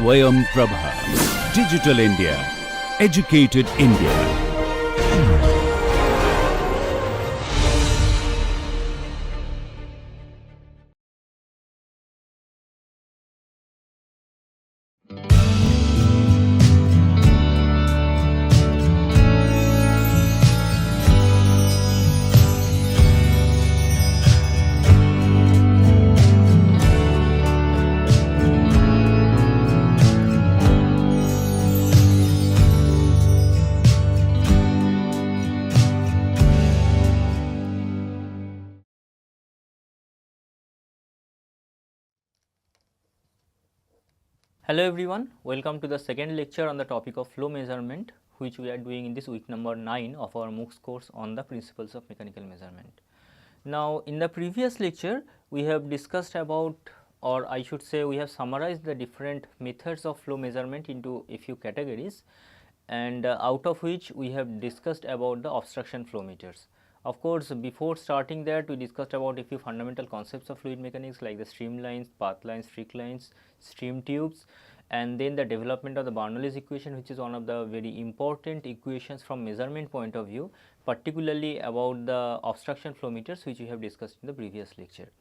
Swayam Prabha. Digital India. Educated India. Hello everyone, welcome to the second lecture on the topic of flow measurement, which we are doing in this week number 9 of our MOOCs course on the principles of mechanical measurement. Now, in the previous lecture, we have discussed about, or I should say we have summarized the different methods of flow measurement into a few categories, and out of which we have discussed about the obstruction flow meters. Of course, before starting that, we discussed about a few fundamental concepts of fluid mechanics like the streamlines, path lines, streak lines, stream tubes, and then the development of the Bernoulli's equation, which is one of the very important equations from measurement point of view, particularly about the obstruction flow meters, which we have discussed in the previous lecture.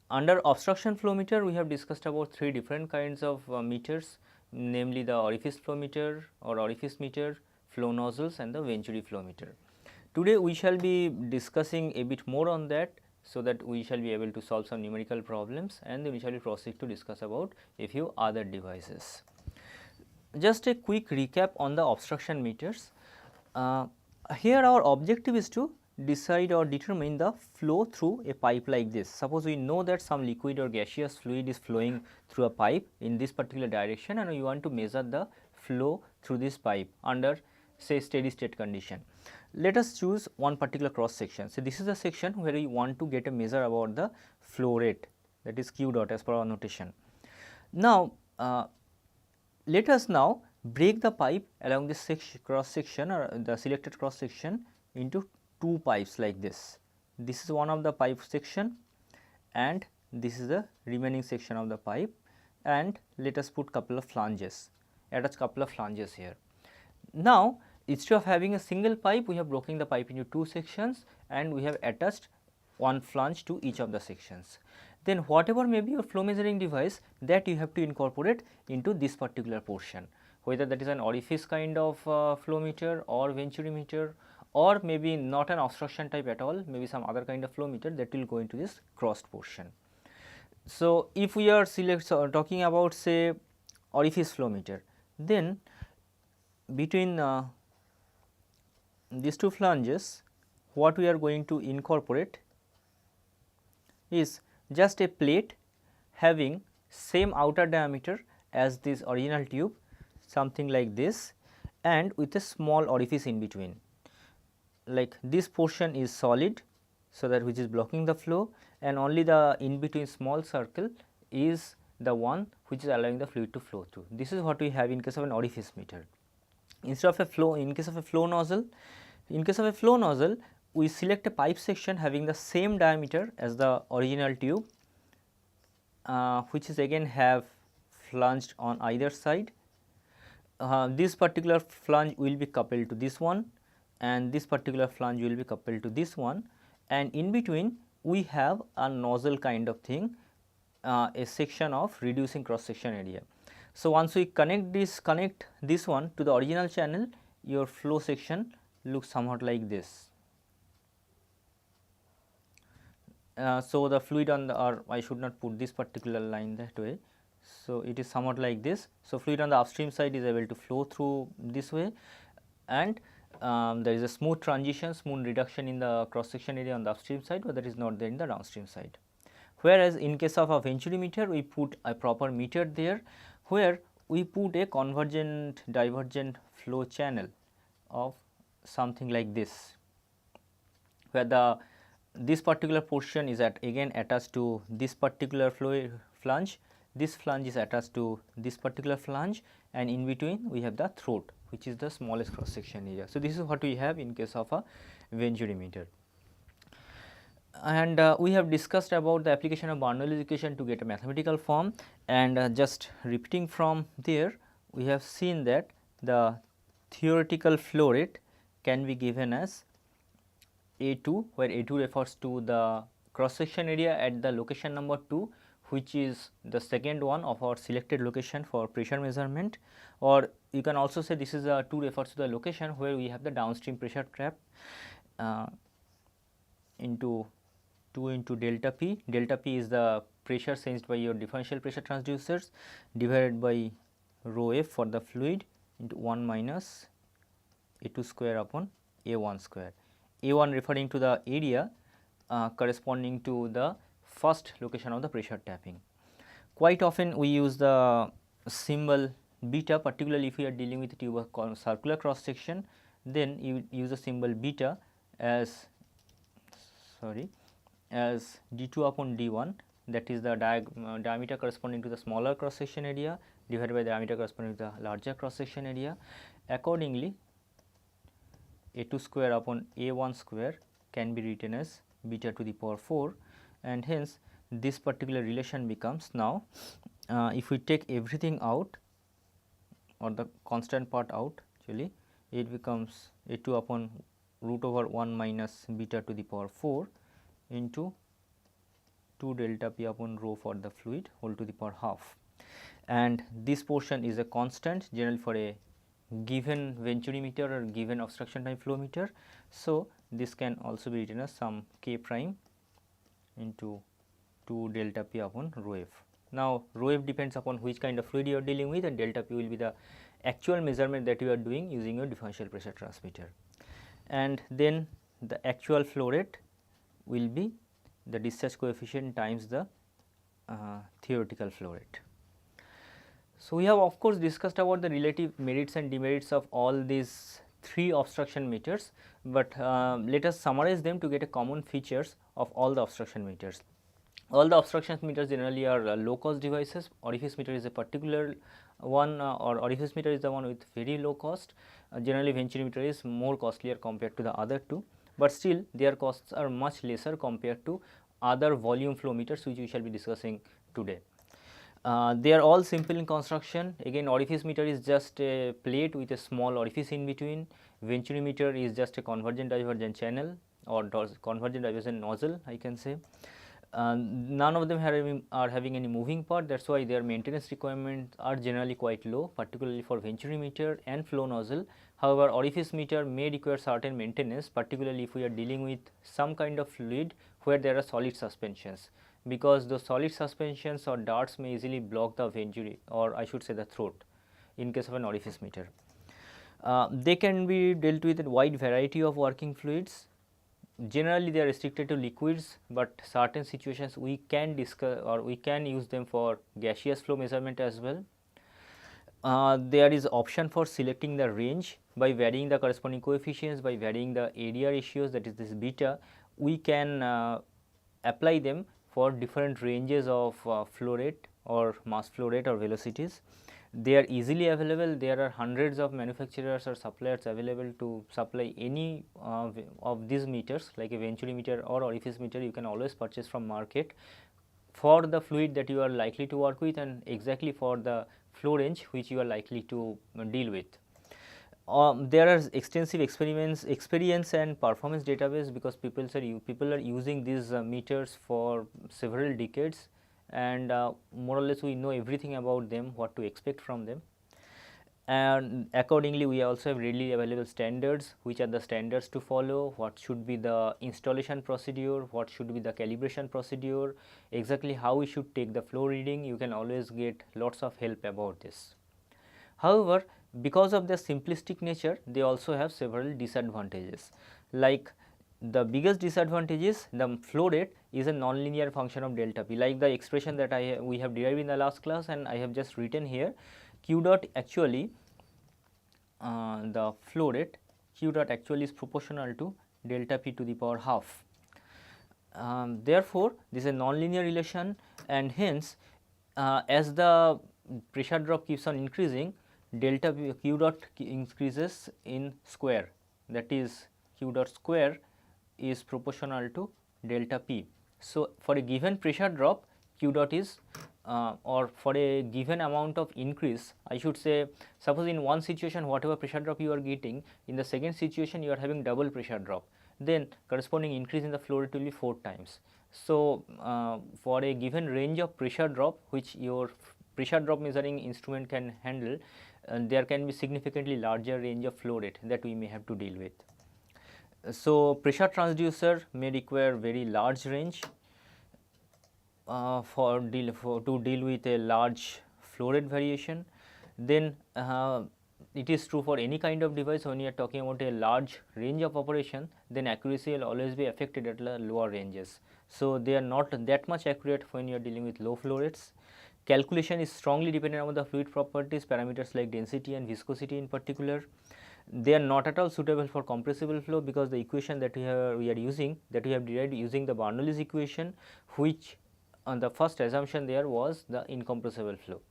Under obstruction flow meter, we have discussed about three different kinds of meters, namely the orifice flow meter or orifice meter, flow nozzles, and the venturi flow meter. Today we shall be discussing a bit more on that, so that we shall be able to solve some numerical problems, and then we shall proceed to discuss about a few other devices. Just a quick recap on the obstruction meters. Here our objective is to decide or determine the flow through a pipe like this. Suppose we know that some liquid or gaseous fluid is flowing through a pipe in this particular direction, and we want to measure the flow through this pipe under, say, steady state condition. Let us choose one particular cross section. So, this is a section where we want to get a measure about the flow rate, that is Q dot as per our notation. Now, let us now break the pipe along this cross section or the selected cross section into two pipes like this. This is one of the pipe section, and this is the remaining section of the pipe, and let us put couple of flanges, attach couple of flanges here. Now, instead of having a single pipe, we have broken the pipe into two sections, and we have attached one flange to each of the sections. Then whatever may be your flow measuring device, that you have to incorporate into this particular portion, whether that is an orifice kind of flow meter or venturi meter, or maybe not an obstruction type at all, maybe some other kind of flow meter that will go into this crossed portion. So, if we are talking about, say, orifice flow meter, then between these two flanges, what we are going to incorporate is just a plate having same outer diameter as this original tube, something like this, and with a small orifice in between. Like this portion is solid, so that which is blocking the flow, and only the in between small circle is the one which is allowing the fluid to flow through. This is what we have in case of an orifice meter. Instead of a flow, in case of a flow nozzle, we select a pipe section having the same diameter as the original tube, which is again have flanged on either side. This particular flange will be coupled to this one, and this particular flange will be coupled to this one, and in between we have a nozzle kind of thing, a section of reducing cross section area. So, once we connect this one to the original channel, your flow section looks somewhat like this. So, the fluid on the, or I should not put this particular line that way. So, it is somewhat like this. So, fluid on the upstream side is able to flow through this way, and there is a smooth transition, smooth reduction in the cross section area on the upstream side, but that is not there in the downstream side. Whereas, in case of a venturi meter, we put a proper meter there, where we put a convergent divergent flow channel of something like this, where this particular portion is again attached to this particular flow flange, this flange is attached to this particular flange, and in between we have the throat, which is the smallest cross section area. So, this is what we have in case of a venturi meter. And we have discussed about the application of Bernoulli's equation to get a mathematical form, and just repeating from there, we have seen that the theoretical flow rate can be given as A2, where A2 refers to the cross section area at the location number 2, which is the second one of our selected location for pressure measurement, or you can also say this is a 2 refers to the location where we have the downstream pressure trap, into 2 into delta P. Delta P is the pressure sensed by your differential pressure transducers divided by rho f for the fluid into 1 minus A2 square upon A1 square. A1 referring to the area corresponding to the first location of the pressure tapping. Quite often we use the symbol beta, particularly if we are dealing with a tube of circular cross section, then you use the symbol beta as d2 upon d1, that is the diameter corresponding to the smaller cross section area divided by the diameter corresponding to the larger cross section area. Accordingly, A2 square upon A1 square can be written as beta to the power 4, and hence this particular relation becomes now, if we take everything out or the constant part out, actually it becomes A2 upon root over 1 minus beta to the power 4 into 2 delta P upon rho for the fluid whole to the power half, and this portion is a constant generally for a given venturi meter or given obstruction time flow meter. So, this can also be written as some k prime into 2 delta P upon rho f. Now, rho f depends upon which kind of fluid you are dealing with, and delta P will be the actual measurement that you are doing using your differential pressure transmitter, and then the actual flow rate will be the discharge coefficient times the theoretical flow rate. So, we have of course discussed about the relative merits and demerits of all these 3 obstruction meters, but let us summarize them to get a common features of all the obstruction meters. All the obstruction meters generally are low cost devices. Orifice meter is a particular one, or orifice meter is the one with very low cost. Generally venturi meter is more costlier compared to the other two, but still their costs are much lesser compared to other volume flow meters which we shall be discussing today. They are all simple in construction. Again, orifice meter is just a plate with a small orifice in between. Venturi meter is just a convergent divergent channel or convergent divergent nozzle, I can say. None of them are having any moving part, that is why their maintenance requirements are generally quite low, particularly for venturi meter and flow nozzle. However, orifice meter may require certain maintenance, particularly if we are dealing with some kind of fluid where there are solid suspensions, because those solid suspensions or darts may easily block the venturi, or I should say the throat, in case of an orifice meter. They can be dealt with a wide variety of working fluids. Generally they are restricted to liquids, but certain situations we can discuss or we can use them for gaseous flow measurement as well. There is option for selecting the range by varying the corresponding coefficients, by varying the area ratios, that is this beta. We can apply them for different ranges of flow rate or mass flow rate or velocities. They are easily available. There are hundreds of manufacturers or suppliers available to supply any of these meters, like a venturi meter or orifice meter. You can always purchase from market for the fluid that you are likely to work with and exactly for the flow range which you are likely to deal with. There are extensive experience and performance database, because people are using these meters for several decades, and more or less we know everything about them, what to expect from them. And accordingly we also have readily available standards, which are the standards to follow, what should be the installation procedure, what should be the calibration procedure, exactly how we should take the flow reading. You can always get lots of help about this. However, because of their simplistic nature, they also have several disadvantages. Like the biggest disadvantage is the flow rate is a nonlinear function of delta P, like the expression that we have derived in the last class, and I have just written here. Q dot actually the flow rate Q dot actually is proportional to delta P to the power half. Therefore, this is a nonlinear relation, and hence as the pressure drop keeps on increasing, delta P, Q dot increases in square, that is Q dot square is proportional to delta P. So, for a given pressure drop, Q dot is or for a given amount of increase, I should say, suppose in one situation whatever pressure drop you are getting, in the second situation you are having double pressure drop, then corresponding increase in the flow rate will be 4 times. So, for a given range of pressure drop which your pressure drop measuring instrument can handle, there can be significantly larger range of flow rate that we may have to deal with. So, pressure transducer may require very large range to deal with a large flow rate variation. Then it is true for any kind of device, when you are talking about a large range of operation, then accuracy will always be affected at the lower ranges. So, they are not that much accurate when you are dealing with low flow rates. Calculation is strongly dependent on the fluid properties, parameters like density and viscosity in particular. They are not at all suitable for compressible flow, because the equation that we are using, that we have derived using the Bernoulli's equation, which on the first assumption there was the incompressible flow.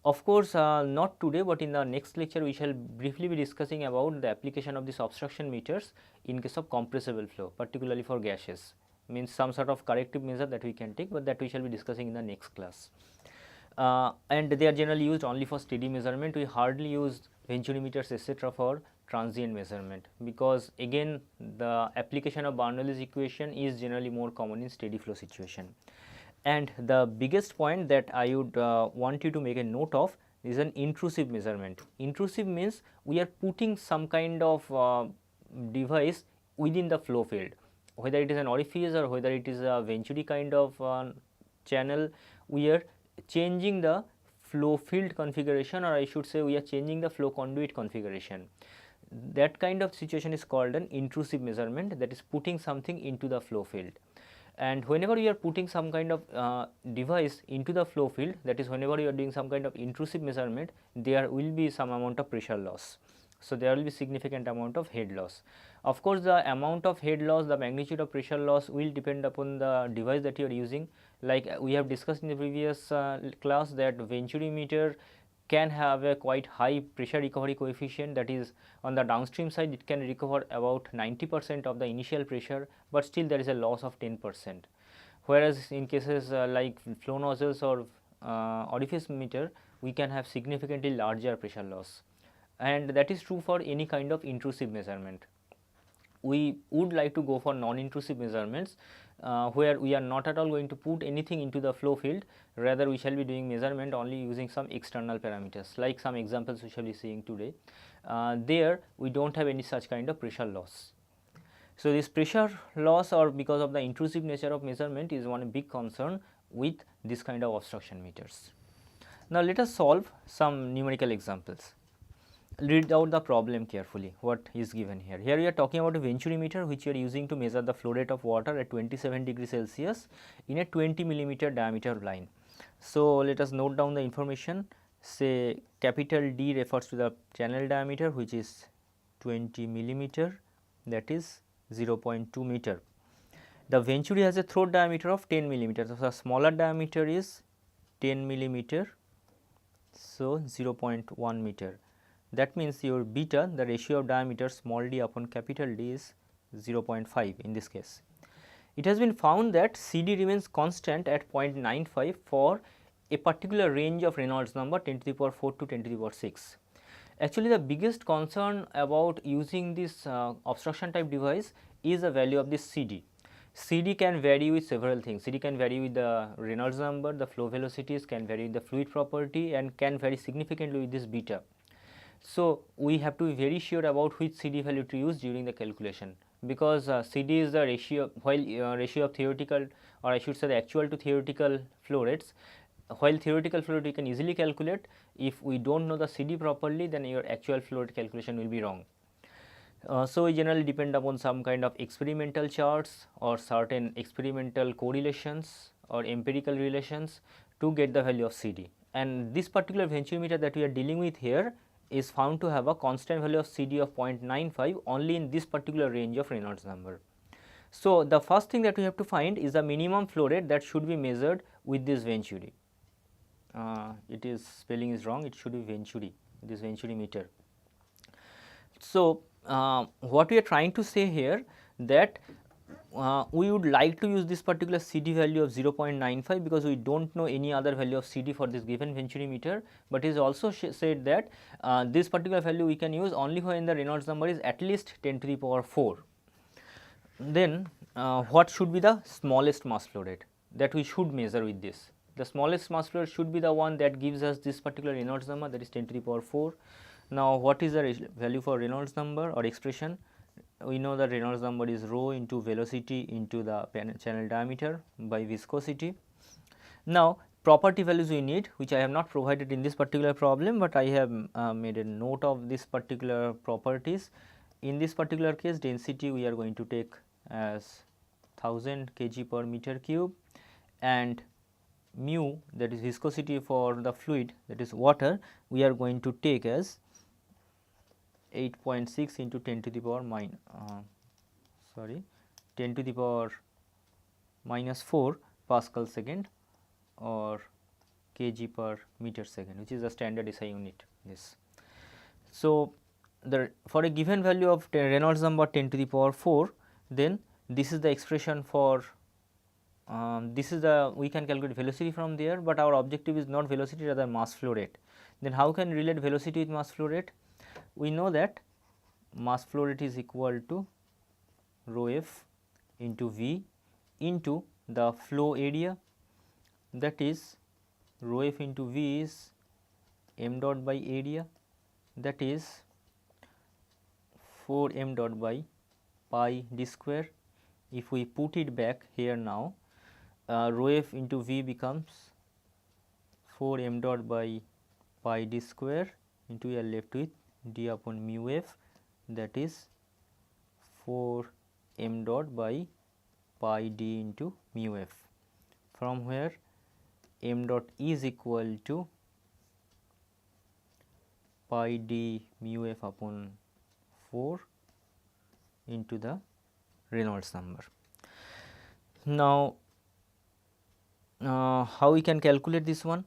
Of course, not today, but in the next lecture we shall briefly be discussing about the application of these obstruction meters in case of compressible flow, particularly for gases, means some sort of corrective measure that we can take, but that we shall be discussing in the next class. And they are generally used only for steady measurement. We hardly use venturimeters etc. for transient measurement, because again the application of Bernoulli's equation is generally more common in steady flow situation. And the biggest point that I would want you to make a note of is an intrusive measurement. Intrusive means we are putting some kind of device within the flow field, whether it is an orifice or whether it is a venturi kind of channel. We are changing the flow field configuration, or I should say we are changing the flow conduit configuration. That kind of situation is called an intrusive measurement, that is putting something into the flow field. And whenever you are putting some kind of device into the flow field, that is whenever you are doing some kind of intrusive measurement, there will be some amount of pressure loss. So, there will be significant amount of head loss. Of course, the amount of head loss, the magnitude of pressure loss will depend upon the device that you are using. Like we have discussed in the previous class, that venturimeter can have a quite high pressure recovery coefficient, that is on the downstream side it can recover about 90% of the initial pressure, but still there is a loss of 10%. Whereas in cases like flow nozzles or orifice meter, we can have significantly larger pressure loss, and that is true for any kind of intrusive measurement. We would like to go for non-intrusive measurements, where we are not at all going to put anything into the flow field, rather we shall be doing measurement only using some external parameters, like some examples we shall be seeing today. There we do not have any such kind of pressure loss. So, this pressure loss, or because of the intrusive nature of measurement, is one big concern with this kind of obstruction meters. Now, let us solve some numerical examples. Read out the problem carefully, what is given here. Here we are talking about a venturimeter which you are using to measure the flow rate of water at 27 degrees Celsius in a 20 millimeter diameter line. So, let us note down the information. Say capital D refers to the channel diameter, which is 20 millimeter, that is 0.2 meter. The venturi has a throat diameter of 10 millimeters. So, the smaller diameter is 10 millimeter, so 0.1 meter. That means your beta, the ratio of diameter small d upon capital D, is 0.5 in this case. It has been found that CD remains constant at 0.95 for a particular range of Reynolds number 10 to the power 4 to 10 to the power 6. Actually, the biggest concern about using this obstruction type device is the value of this CD. CD can vary with several things. CD can vary with the Reynolds number, the flow velocities can vary with the fluid property, and can vary significantly with this beta. So, we have to be very sure about which CD value to use during the calculation, because CD is the ratio, while ratio of theoretical, or I should say the actual to theoretical flow rates. While theoretical flow rate we can easily calculate, if we do not know the CD properly, then your actual flow rate calculation will be wrong. So, we generally depend upon some kind of experimental charts or certain experimental correlations or empirical relations to get the value of CD. And this particular venturimeter that we are dealing with here is found to have a constant value of CD of 0.95 only in this particular range of Reynolds number. So, the first thing that we have to find is the minimum flow rate that should be measured with this venturi. It is spelling is wrong, it should be venturi, this venturimeter. So, what we are trying to say here, that we would like to use this particular CD value of 0.95 because we do not know any other value of CD for this given venturimeter, but it is also said that this particular value we can use only when the Reynolds number is at least 10 to the power 4. Then what should be the smallest mass flow rate that we should measure with this? The smallest mass flow rate should be the one that gives us this particular Reynolds number, that is 10 to the power 4. Now, what is the value for Reynolds number or expression? We know that Reynolds number is rho into velocity into the channel diameter by viscosity. Now, property values we need, which I have not provided in this particular problem, but I have made a note of this particular properties. In this particular case, density we are going to take as 1000 kg per meter cube, and mu, that is viscosity for the fluid, that is water, we are going to take as 8.6 into 10 to the power 10 to the power minus 4 Pascal second or kg per meter second, which is the standard SI unit. This. So, for a given value of Reynolds number 10 to the power 4, then this is the expression for this is the, we can calculate velocity from there, but our objective is not velocity, rather mass flow rate. Then how can we relate velocity with mass flow rate? We know that mass flow rate is equal to rho f into V into the flow area, that is rho f into V is m dot by area, that is 4 m dot by pi d square. If we put it back here now, rho f into V becomes 4 m dot by pi d square into, we are left with d upon mu f, that is 4 m dot by pi d into mu f, from where m dot is equal to pi d mu f upon 4 into the Reynolds number. Now, how we can calculate this one?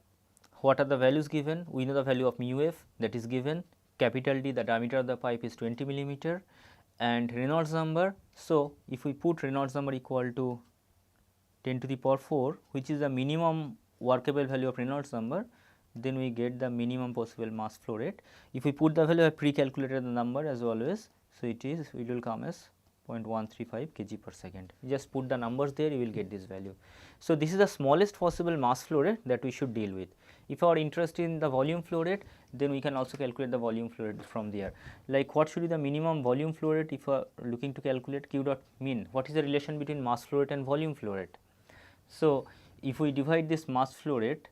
What are the values given? We know the value of mu f, that is given, capital D, the diameter of the pipe is 20 millimeter, and Reynolds number. So, if we put Reynolds number equal to 10 to the power 4, which is the minimum workable value of Reynolds number, then we get the minimum possible mass flow rate. If we put the value, I pre-calculated the number as always, so it will come as 0.135 kg per second. Just put the numbers there, you will get this value. So, this is the smallest possible mass flow rate that we should deal with. If our interest in the volume flow rate, then we can also calculate the volume flow rate from there. Like what should be the minimum volume flow rate if we are looking to calculate Q dot mean? What is the relation between mass flow rate and volume flow rate? So, if we divide this mass flow rate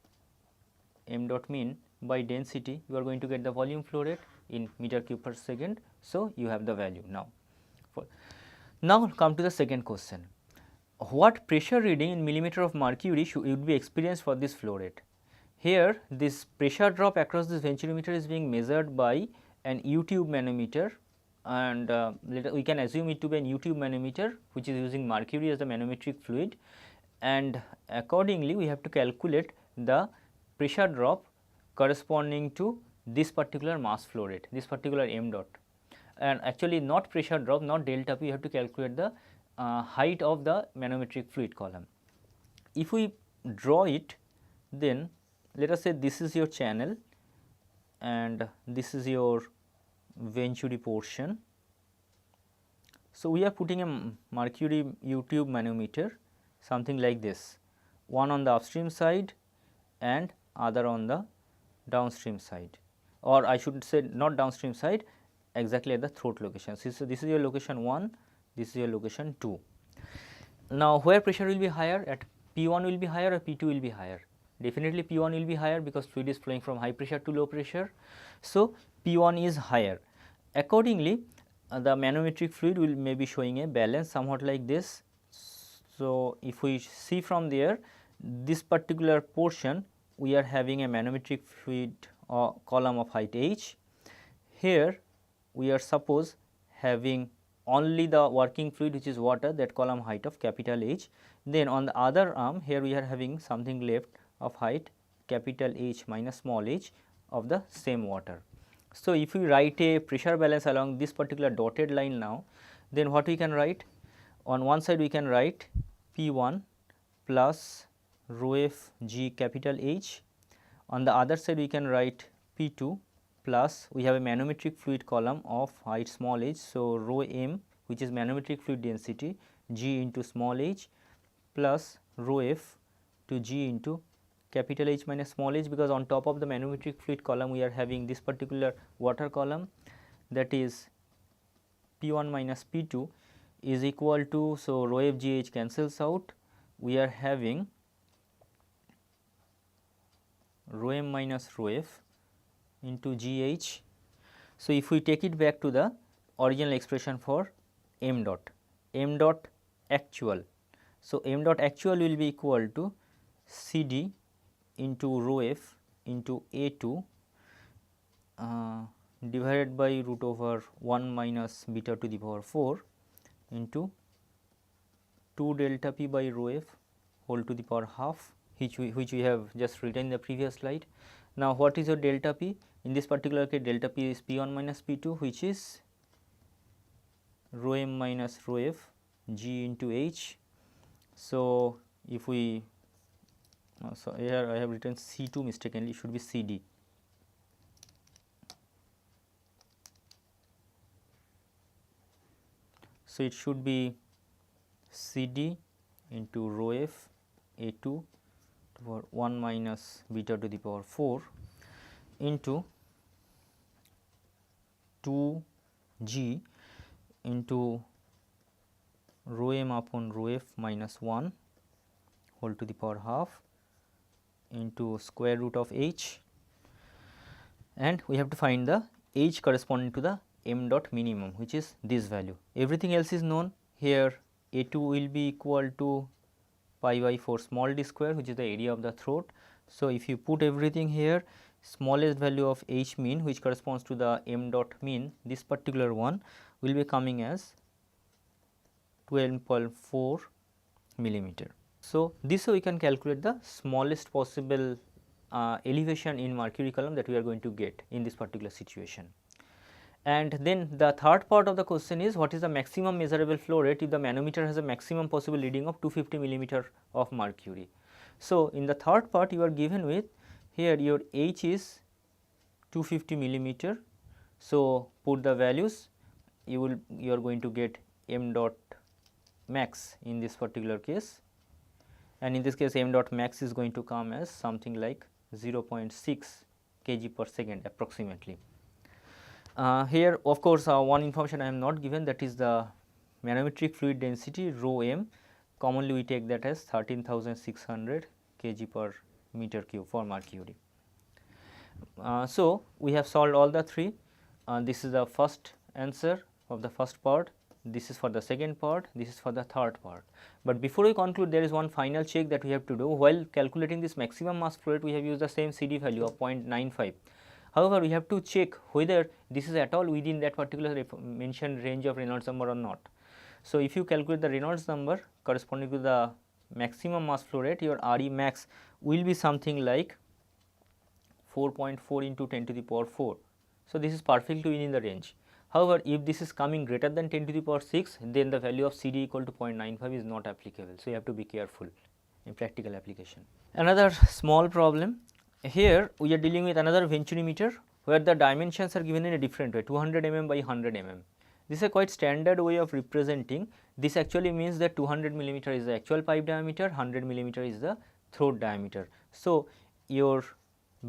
m dot mean by density, you are going to get the volume flow rate in meter cube per second. So, you have the value now. Now, come to the second question. What pressure reading in millimeter of mercury would be experienced for this flow rate? Here, this pressure drop across this venturimeter is being measured by an U-tube manometer, and we can assume it to be an U-tube manometer, which is using mercury as the manometric fluid, and accordingly we have to calculate the pressure drop corresponding to this particular mass flow rate, this particular m dot, and actually not pressure drop, not delta P, you have to calculate the height of the manometric fluid column. If we draw it, then let us say this is your channel and this is your venturi portion. So, we are putting a mercury U-tube manometer, something like this, one on the upstream side and other on the downstream side, or I should say not downstream side, exactly at the throat location. So, this is your location 1, this is your location 2. Now, where pressure will be higher? At P1 will be higher or P2 will be higher? Definitely P1 will be higher because fluid is flowing from high pressure to low pressure. So, P1 is higher. Accordingly, the manometric fluid will may be showing a balance somewhat like this. So, if we see from there, this particular portion we are having a manometric fluid column of height h. Here we are suppose having only the working fluid, which is water, that column height of capital H. Then on the other arm, here we are having something left of height capital H minus small h of the same water. So, if we write a pressure balance along this particular dotted line now, then what we can write? on one side we can write P1 plus rho f g capital H, on the other side we can write P2 plus, we have a manometric fluid column of height small h. So, rho m, which is manometric fluid density, g into small h, plus rho f to g into capital H minus small h, because on top of the manometric fluid column we are having this particular water column, that is P1 minus P2 is equal to, so rho f g h cancels out, we are having rho m minus rho f into g h. So, if we take it back to the original expression for m dot actual. So, m dot actual will be equal to C d into rho f into A2 divided by root over 1 minus beta to the power 4 into 2 delta p by rho f whole to the power half, which we have just written in the previous slide. Now, what is your delta p? In this particular case, delta p is P1 minus P2, which is rho m minus rho f g into h. So, if we so here I have written C2 mistakenly, it should be CD. So, it should be CD into rho f A2 to power 1 minus beta to the power 4 into 2 g into rho m upon rho f minus 1 whole to the power half into square root of h, and we have to find the h corresponding to the m dot minimum, which is this value. Everything else is known. Here A2 will be equal to pi by 4 small d square, which is the area of the throat. So, if you put everything here, smallest value of h mean, which corresponds to the m dot mean, this particular one will be coming as 12.4 millimeter. So, this way we can calculate the smallest possible elevation in mercury column that we are going to get in this particular situation. And then the third part of the question is, what is the maximum measurable flow rate if the manometer has a maximum possible reading of 250 millimeter of mercury. So, in the third part you are given with, here your h is 250 millimeter. So, put the values, you are going to get m dot max in this particular case, and in this case m dot max is going to come as something like 0.6 kg per second approximately. Here of course, one information I am not given, that is the manometric fluid density rho m, commonly we take that as 13,600 kg per meter cube for mercury. So, we have solved all the three. This is the first answer of the first part, this is for the second part, this is for the third part. But before we conclude, there is one final check that we have to do. While calculating this maximum mass flow rate, we have used the same CD value of 0.95. However, we have to check whether this is at all within that particular mentioned range of Reynolds number or not. So, if you calculate the Reynolds number corresponding to the maximum mass flow rate, your RE max will be something like 4.4 into 10 to the power 4. So, this is perfectly within the range. However, if this is coming greater than 10 to the power 6, then the value of CD equal to 0.95 is not applicable. So, you have to be careful in practical application. Another small problem, here we are dealing with another venturimeter where the dimensions are given in a different way, 200 mm by 100 mm. This is a quite standard way of representing. This actually means that 200 millimeter is the actual pipe diameter, 100 millimeter is the throat diameter. So, your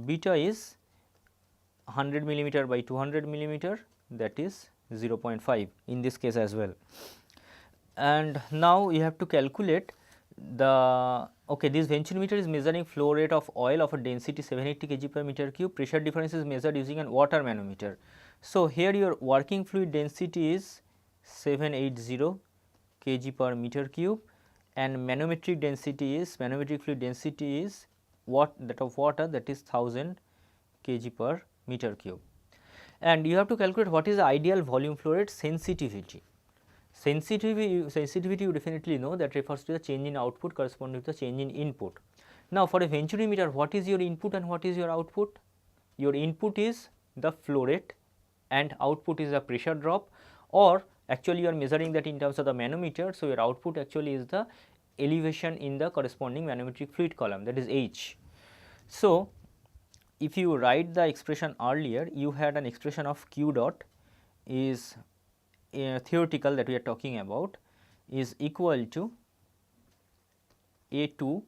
beta is 100 millimeter by 200 millimeter, that is 0.5 in this case as well. And now you have to calculate the, this venturimeter is measuring flow rate of oil of a density 780 kg per meter cube. Pressure difference is measured using an water manometer. So, here your working fluid density is 780 kg per meter cube, and manometric fluid density is that of water, that is 1000 kg per meter cube. And you have to calculate what is the ideal volume flow rate sensitivity. Sensitivity you definitely know, that refers to the change in output corresponding to the change in input. Now, for a venturimeter, what is your input and what is your output? Your input is the flow rate and output is the pressure drop, or Actually you are measuring that in terms of the manometer, so your output actually is the elevation in the corresponding manometric fluid column, that is H. So, if you write the expression earlier, you had an expression of q dot is theoretical that we are talking about is equal to A2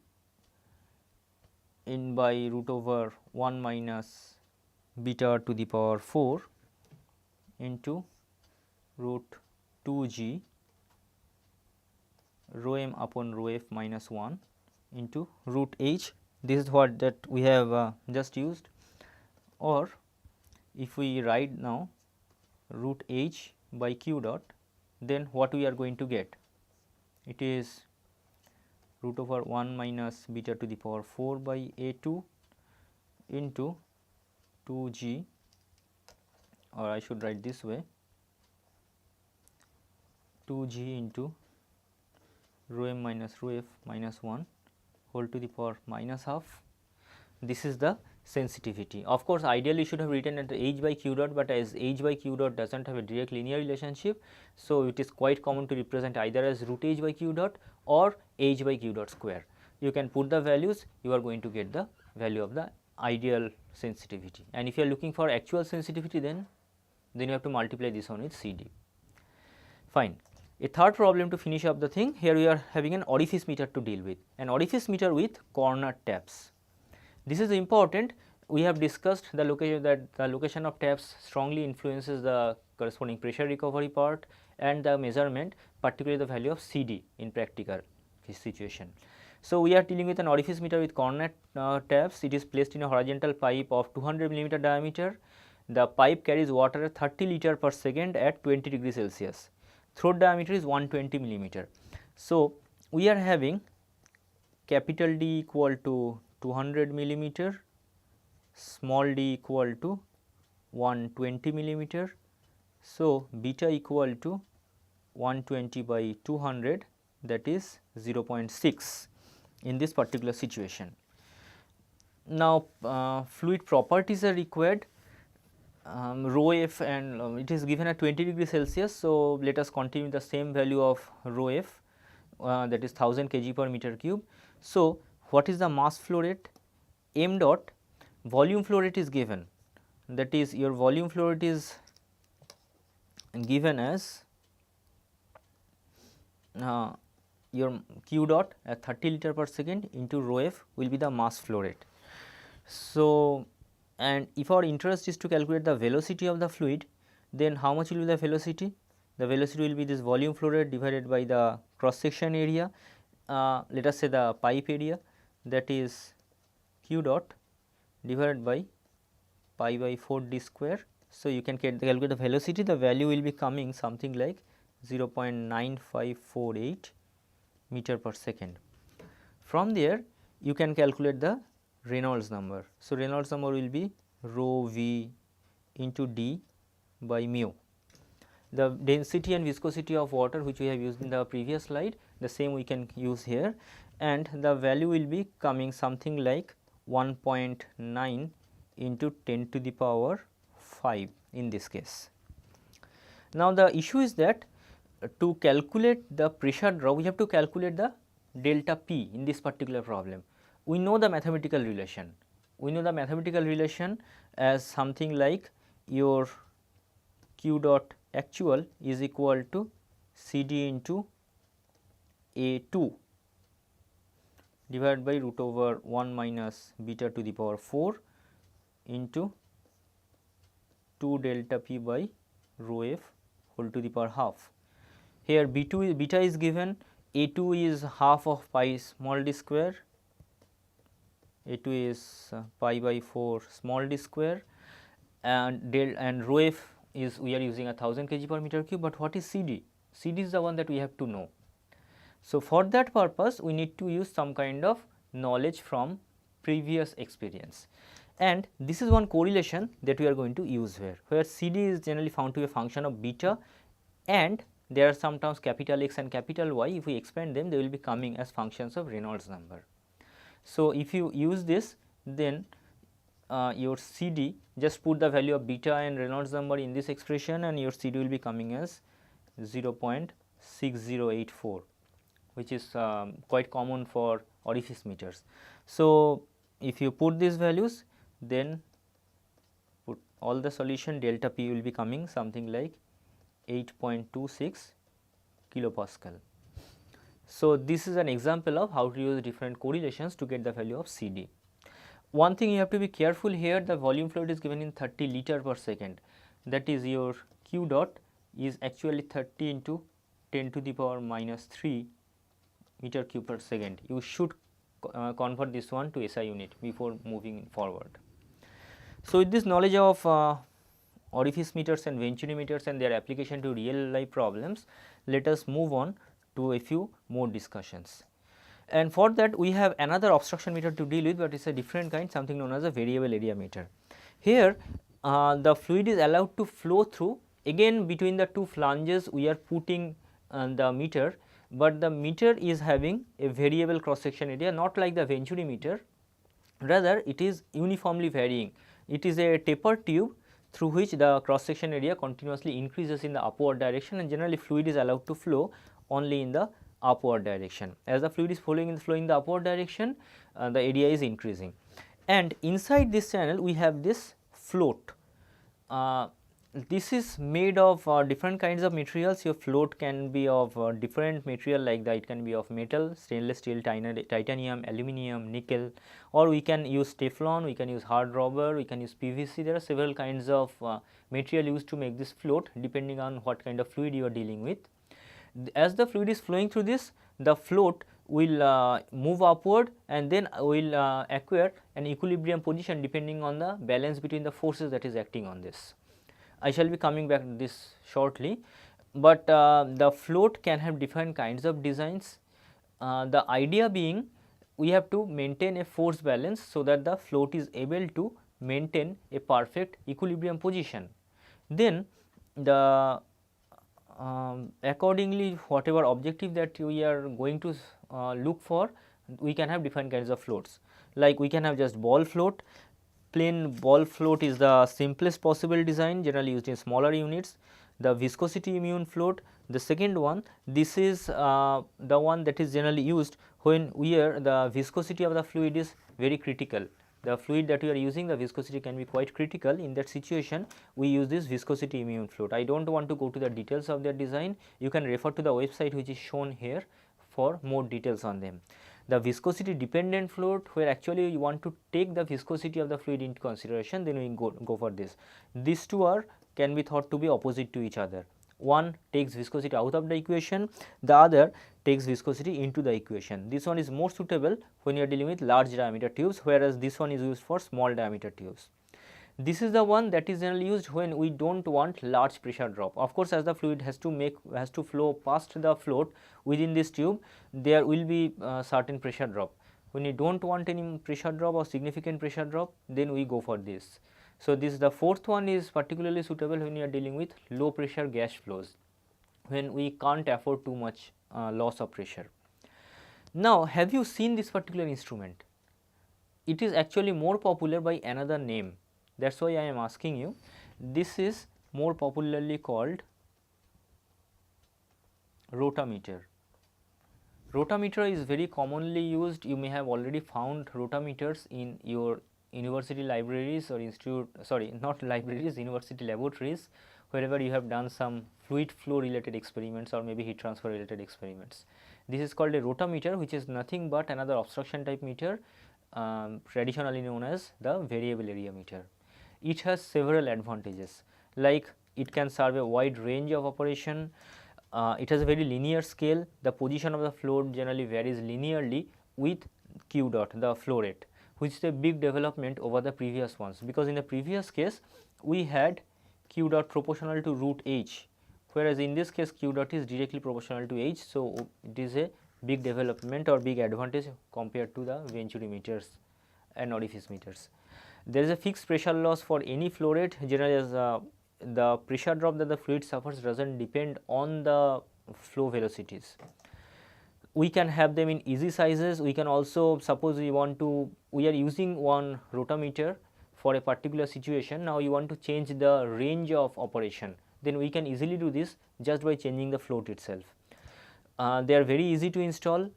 in by root over 1 minus beta to the power 4 into root 2g rho m upon rho f minus 1 into root h. This is what that we have just used, or if we write now root h by q dot, then what we are going to get? It is root over 1 minus beta to the power 4 by A2 into 2g, or I should write this way, 2g into rho m minus rho f minus 1 whole to the power minus half. This is the sensitivity. Of course, ideally you should have written at h by q dot, but as h by q dot does not have a direct linear relationship, so it is quite common to represent either as root h by q dot or h by q dot square. You can put the values, you are going to get the value of the ideal sensitivity, and if you are looking for actual sensitivity, then you have to multiply this one with CD. Fine. A third problem to finish up the thing, here we are having an orifice meter to deal with, an orifice meter with corner taps. This is important. We have discussed the location, that the location of taps strongly influences the corresponding pressure recovery part and the measurement, particularly the value of CD in practical situation. So, we are dealing with an orifice meter with corner taps. It is placed in a horizontal pipe of 200 millimeter diameter. The pipe carries water at 30 liter per second at 20 degrees Celsius. Throat diameter is 120 millimeter. So, we are having capital D equal to 200 millimeter, small d equal to 120 millimeter. So, beta equal to 120 by 200, that is 0.6 in this particular situation. Now, fluid properties are required. Rho f, and it is given at 20 degrees Celsius. So, let us continue the same value of rho f, that is 1000 kg per meter cube. So, what is the mass flow rate? M dot volume flow rate is given, that is your volume flow rate is given as your q dot at 30 liter per second into rho f will be the mass flow rate. So, and if our interest is to calculate the velocity of the fluid, then how much will be the velocity? The velocity will be this volume flow rate divided by the cross section area, let us say the pipe area, that is q dot divided by pi by 4 d square. So, you can calculate the velocity, the value will be coming something like 0.9548 meter per second. From there you can calculate the Reynolds number. So, Reynolds number will be rho v into d by mu. The density and viscosity of water which we have used in the previous slide, the same we can use here, and the value will be coming something like 1.9 into 10 to the power 5 in this case. Now, the issue is that to calculate the pressure drop, we have to calculate the delta P in this particular problem. We know the mathematical relation. We know the mathematical relation as something like your q dot actual is equal to C D into A2 divided by root over 1 minus beta to the power 4 into 2 delta P by rho f whole to the power half. Here beta is given, A2 is half of pi small d square, A2 is pi by 4 small d square, and rho f is, we are using 1000 kg per meter cube, but what is CD? CD is the one that we have to know. So, for that purpose we need to use some kind of knowledge from previous experience, and this is one correlation that we are going to use here, where CD is generally found to be a function of beta, and there are some terms capital X and capital Y. If we expand them, they will be coming as functions of Reynolds number. So, if you use this, then your CD, just put the value of beta and Reynolds number in this expression, and your CD will be coming as 0.6084, which is quite common for orifice meters. So, if you put these values, then put all the solution, delta P will be coming something like 8.26 kilopascal. So, this is an example of how to use different correlations to get the value of CD. One thing you have to be careful here, the volume fluid is given in 30 liter per second, that is your Q dot is actually 30 into 10 to the power minus 3 meter cube per second. You should convert this one to SI unit before moving forward. So, with this knowledge of orifice meters and venturi meters and their application to real life problems, let us move on to a few more discussions. And for that we have another obstruction meter to deal with, but it is a different kind, something known as a variable area meter. Here the fluid is allowed to flow through, again between the two flanges we are putting the meter, but the meter is having a variable cross section area, not like the venturi meter, rather it is uniformly varying. It is a taper tube through which the cross section area continuously increases in the upward direction, and generally fluid is allowed to flow only in the upward direction. As the fluid is flowing in the upward direction, the area is increasing, and inside this channel we have this float. This is made of different kinds of materials. Your float can be of different material, like that it can be of metal, stainless steel, titanium, aluminum, nickel, or we can use Teflon, we can use hard rubber, we can use PVC. There are several kinds of material used to make this float depending on what kind of fluid you are dealing with. As the fluid is flowing through this, the float will move upward and then will acquire an equilibrium position depending on the balance between the forces that is acting on this. I shall be coming back to this shortly, but the float can have different kinds of designs. The idea being we have to maintain a force balance so that the float is able to maintain a perfect equilibrium position. Then the accordingly whatever objective that we are going to look for, we can have different kinds of floats, like we can have just ball float. Plain ball float is the simplest possible design, generally used in smaller units. The viscosity immune float, the second one, this is the one that is generally used when the viscosity of the fluid is very critical. The fluid that we are using, the viscosity can be quite critical. In that situation we use this viscosity immune float. I do not want to go to the details of their design, you can refer to the website which is shown here for more details on them. The viscosity dependent float, where actually you want to take the viscosity of the fluid into consideration, then we go for this. These two can be thought to be opposite to each other. One takes viscosity out of the equation, the other takes viscosity into the equation. This one is more suitable when you are dealing with large diameter tubes, whereas this one is used for small diameter tubes. This is the one that is generally used when we do not want large pressure drop. Of course, as the fluid has to flow past the float within this tube, there will be certain pressure drop. When you do not want any pressure drop or significant pressure drop, then we go for this. So, the fourth one is particularly suitable when you are dealing with low pressure gas flows, when we can't afford too much loss of pressure. Now, have you seen this particular instrument? It is actually more popular by another name. That is why I am asking you. This is more popularly called rotameter. Rotameter is very commonly used. You may have already found rotameters in your university libraries or not libraries, university laboratories, wherever you have done some fluid flow related experiments or maybe heat transfer related experiments. This is called a rotameter, which is nothing but another obstruction type meter, traditionally known as the variable area meter. It has several advantages, like it can serve a wide range of operation. It has a very linear scale. The position of the float generally varies linearly with Q dot, the flow rate, which is a big development over the previous ones, because in the previous case we had Q dot proportional to root h, whereas in this case Q dot is directly proportional to h. So, it is a big development or big advantage compared to the venturi meters and orifice meters. There is a fixed pressure loss for any flow rate, generally as the pressure drop that the fluid suffers does not depend on the flow velocities. We can have them in easy sizes. We can also, suppose we are using one rotameter for a particular situation. Now, you want to change the range of operation, then we can easily do this just by changing the float itself. They are very easy to install.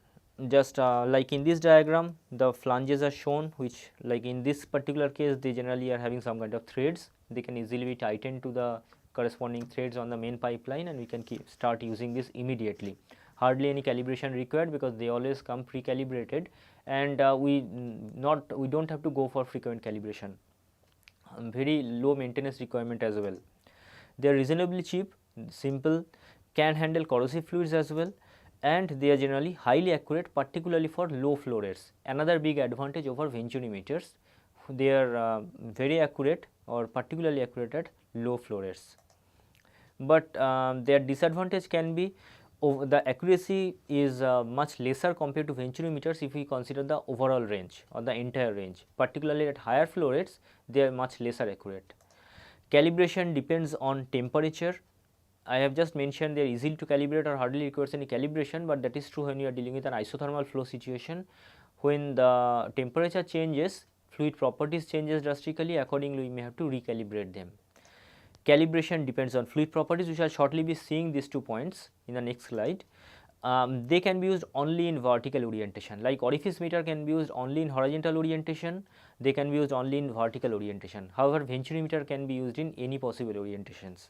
Just like in this diagram, the flanges are shown, which like in this particular case they generally are having some kind of threads. They can easily be tightened to the corresponding threads on the main pipeline, and we can start using this immediately. Hardly any calibration required because they always come pre-calibrated, and we don't have to go for frequent calibration. Very low maintenance requirement as well. They are reasonably cheap, simple, can handle corrosive fluids as well, and they are generally highly accurate, particularly for low flow rates. Another big advantage over venturimeters, they are very accurate or particularly accurate at low flow rates. But their disadvantage can be the accuracy is much lesser compared to venturimeters if we consider the overall range or the entire range. Particularly at higher flow rates, they are much lesser accurate. Calibration depends on temperature. I have just mentioned they are easy to calibrate or hardly requires any calibration, but that is true when you are dealing with an isothermal flow situation. When the temperature changes, fluid properties changes drastically, accordingly we may have to recalibrate them. Calibration depends on fluid properties. We shall shortly be seeing these 2 points in the next slide. They can be used only in vertical orientation, like orifice meter can be used only in horizontal orientation, they can be used only in vertical orientation. However, venturimeter can be used in any possible orientations.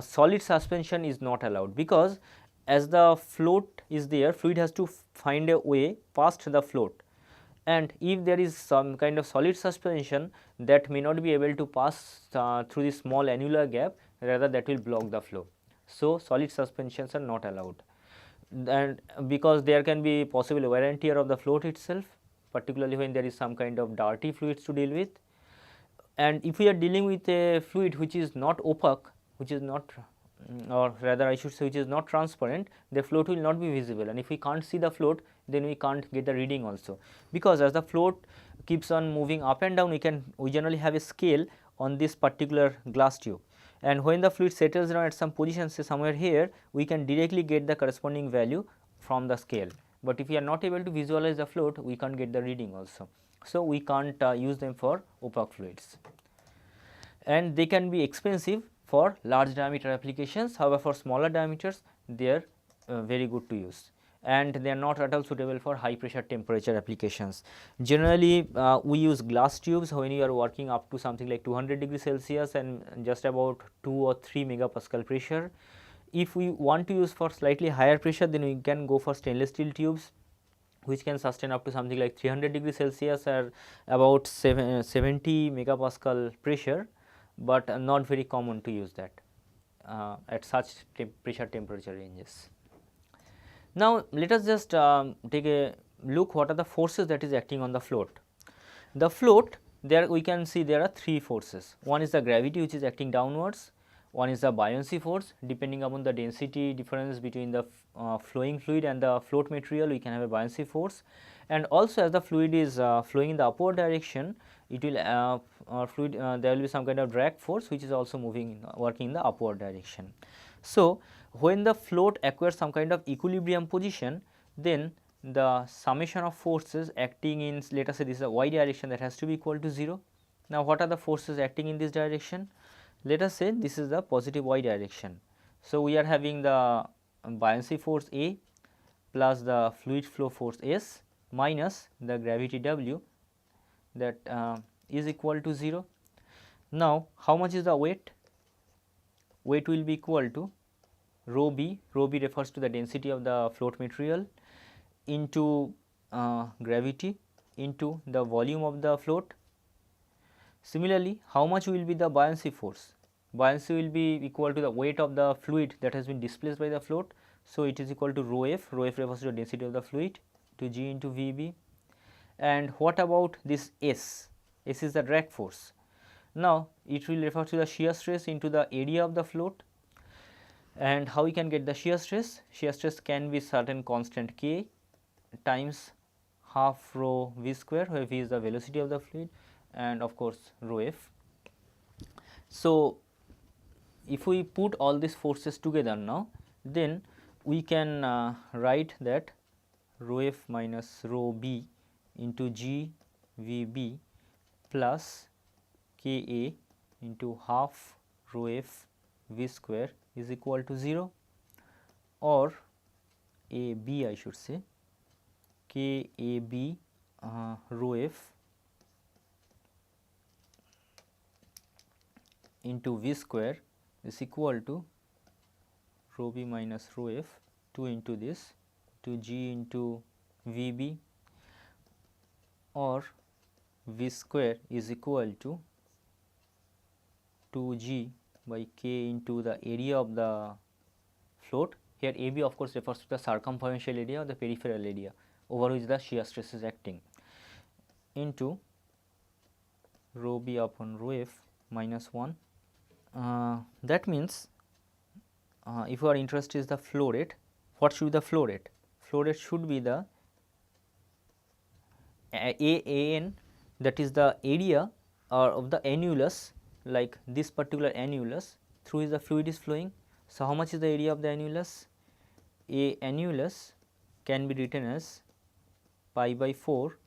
Solid suspension is not allowed because as the float is there, fluid has to find a way past the float, and if there is some kind of solid suspension, that may not be able to pass through the small annular gap, rather that will block the flow. So, solid suspensions are not allowed, and because there can be possible wear and tear of the float itself, particularly when there is some kind of dirty fluids to deal with. And if we are dealing with a fluid which is not opaque, which is not, or rather I should say which is not transparent, the float will not be visible, and if we can't see the float, then we can't get the reading also, because as the float keeps on moving up and down, we generally have a scale on this particular glass tube, and when the fluid settles down at some position, say somewhere here, we can directly get the corresponding value from the scale. But if we are not able to visualize the float, we can't get the reading also. So, we can't use them for opaque fluids, and they can be expensive for large diameter applications. However, for smaller diameters, they are very good to use, and they are not at all suitable for high pressure temperature applications. Generally, we use glass tubes when you are working up to something like 200 degrees Celsius and just about 2 or 3 megapascal pressure. If we want to use for slightly higher pressure, then we can go for stainless steel tubes, which can sustain up to something like 300 degrees Celsius or about 70 megapascal pressure, but not very common to use that at such pressure temperature ranges. Now, let us just take a look what are the forces that is acting on the float. The float, there we can see there are 3 forces. One is the gravity which is acting downwards, one is the buoyancy force. Depending upon the density difference between the flowing fluid and the float material, we can have a buoyancy force, and also as the fluid is flowing in the upward direction, it will there will be some kind of drag force which is also working in the upward direction. So, when the float acquires some kind of equilibrium position, then the summation of forces acting in, let us say this is a y direction, that has to be equal to 0. Now, what are the forces acting in this direction? Let us say this is the positive y direction. So, we are having the buoyancy force A plus the fluid flow force S minus the gravity W, that is equal to 0. Now, how much is the weight? Weight will be equal to rho b refers to the density of the float material into gravity into the volume of the float. Similarly, how much will be the buoyancy force? Buoyancy will be equal to the weight of the fluid that has been displaced by the float. So, it is equal to rho f refers to the density of the fluid, to g into Vb. And what about this S? S is the drag force. Now, it will refer to the shear stress into the area of the float. And how we can get the shear stress? Shear stress can be certain constant k times half rho v square, where v is the velocity of the fluid, and of course rho f. So, if we put all these forces together now, then we can write that rho f minus rho b into g v b plus k a into half rho f V square is equal to 0, or AB I should say KAB rho F into V square is equal to rho B minus rho F 2 into this to G into VB, or V square is equal to 2G by K into the area of the float. Here AB of course refers to the circumferential area or the peripheral area over which the shear stress is acting, into rho B upon rho F minus 1. That means if our interest is the flow rate, what should be the flow rate? Flow rate should be the AN, that is the area of the annulus, like this particular annulus through which the fluid is flowing. So, how much is the area of the annulus? A annulus can be written as pi by 4